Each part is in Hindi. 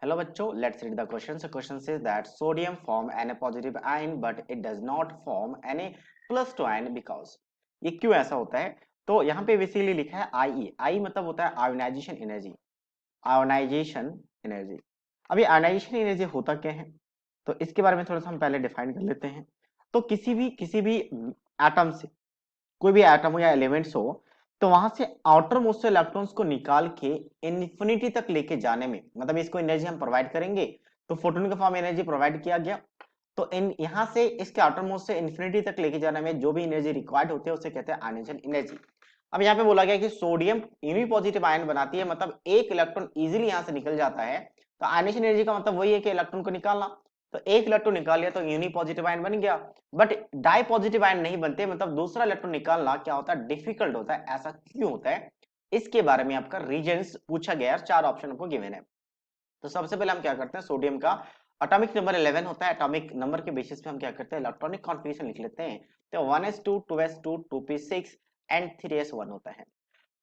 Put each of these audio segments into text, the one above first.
Hello बच्चों, let's read the question. So question says that sodium form Na positive ion but it does not form Na plus to ion because ये क्यों ऐसा होता है? तो यहाँ पे बेसिकली लिखा है आई मतलब होता है आयोनाइजेशन एनर्जी। Ionisation energy. अब ये आयोनाइजेशन एनर्जी होता क्या है? तो इसके बारे में थोड़ा सा हम पहले डिफाइन कर लेते हैं। तो किसी भी एटम से, कोई भी एटम हो या एलिमेंट्स हो, तो वहां से आउटर मोस्ट इलेक्ट्रॉन्स को निकाल के इन्फिनिटी तक लेके जाने में, मतलब इसको एनर्जी हम प्रोवाइड करेंगे। तो फोटोन का फॉर्म एनर्जी प्रोवाइड किया गया। तो इन यहां से इसके आउटर मोस्ट से इन्फिनिटी तक लेके जाने में जो भी एनर्जी रिक्वायर्ड होती है उसे कहते हैं आयोनाइजेशन एनर्जी। अब यहाँ पे बोला गया कि सोडियम यूनी पॉजिटिव आयन बनाती है, मतलब एक इलेक्ट्रॉन इजीली यहाँ से निकल जाता है। तो आयोनाइजेशन एनर्जी का मतलब वही है कि इलेक्ट्रॉन को निकालना। तो एक इलेक्ट्रॉन निकाल लिया तो यूनी पॉजिटिव आयन बन गया। बट डाई पॉजिटिव आयन नहीं बनते, मतलब दूसरा इलेक्ट्रॉन निकालना क्या होता है, डिफिकल्ट होता है। ऐसा क्यों होता है, इसके बारे में आपका रीजंस पूछा गया है। 4 ऑप्शन आपको गिवन है। तो सबसे पहले हम क्या करते हैं, सोडियम का एटॉमिक नंबर 11 होता है। एटॉमिक नंबर के बेसिस पे हम क्या करते हैं, इलेक्ट्रॉनिक कॉन्फ़िगरेशन लिख लेते हैं। तो 1s2 2s2 2p6 and 3s1 होता है।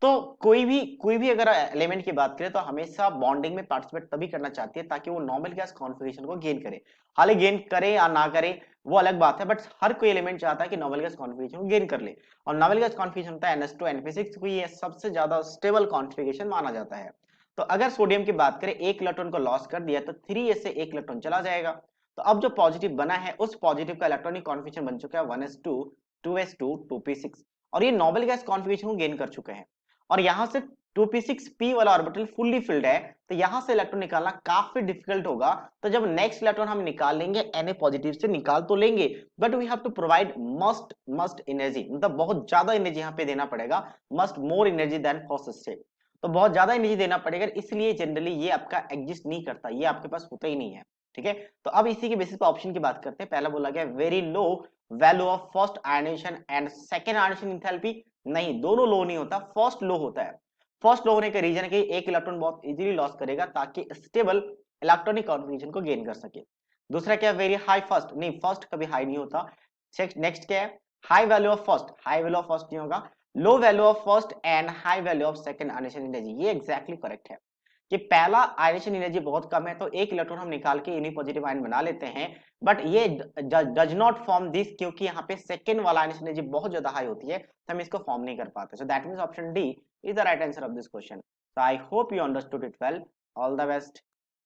तो कोई भी अगर एलिमेंट की बात करें तो हमेशा बॉन्डिंग में पार्टिसिपेट तभी करना चाहती है ताकि वो नॉर्मल गैस कॉन्फ़िगरेशन को गेन करे। हालांकि गेन करे या ना करे वो अलग बात है, बट हर कोई एलिमेंट चाहता है कि नॉर्मल गैस कॉन्फ़िगरेशन को गेन कर ले। और नॉर्मल गैस कॉन्फ़िगरेशन होता है NH2 NP6, को ये सबसे ज्यादा स्टेबल कॉन्फ़िगरेशन माना जाता है। तो अगर सोडियम की बात करें, एक इलेक्ट्रॉन को लॉस कर दिया तो 3s से एक इलेक्ट्रॉन चला जाएगा। तो अब जो पॉजिटिव बना है उस पॉजिटिव का इलेक्ट्रॉनिक कॉन्फ़िगरेशन बन चुका है 1s2 2s2 2p6, और ये नोबल गैस कॉन्फ़िगरेशन को गेन कर चुके हैं। और यहां से 2p6p वाला ऑर्बिटल फुल्ली फिल्ड है, तो यहां से इलेक्ट्रॉन निकालना काफी डिफिकल्ट होगा। तो जब नेक्स्ट इलेक्ट्रॉन हम निकाल लेंगे Na पॉजिटिव से निकाल तो लेंगे, but we have to provide must must energy, मतलब बहुत ज्यादा एनर्जी यहाँ पे देना पड़ेगा। Must more energy than first step. तो बहुत ज्यादा एनर्जी देना पड़ेगा, इसलिए जनरली ये आपका एग्जिस्ट नहीं करता, ये आपके पास होता ही नहीं है। ठीक है। तो अब इसी के बेसिस पे ऑप्शन की बात करते हैं। पहला बोला गया very low value of first ionisation and second ionisation enthalpy. नहीं, दोनों लो नहीं होता, फर्स्ट लो होता है। फर्स्ट लो होने का रीजन है कि एक इलेक्ट्रॉन बहुत इजीली लॉस करेगा ताकि स्टेबल इलेक्ट्रॉनिक कॉन्फ़िगरेशन को गेन कर सके। दूसरा क्या, वेरी हाई फर्स्ट। नहीं, फर्स्ट कभी हाई नहीं होता। नेक्स्ट क्या है, high value of first. High value of first नहीं होगा। Low value of first and high value of second ionisation energy, ये एग्जैक्टली करेक्ट है कि पहला आयनेशन एनर्जी बहुत कम है तो एक इलेक्ट्रॉन हम निकाल के यूनी पॉजिटिव आयन बना लेते हैं। बट ये डज नॉट फॉर्म दिस, क्योंकि यहाँ पे सेकंड वाला आयनेशन एनर्जी बहुत ज्यादा हाई होती है, तो हम इसको फॉर्म नहीं कर पाते। So that means option D is the right answer of this question. So I hope you understood it well. All the best.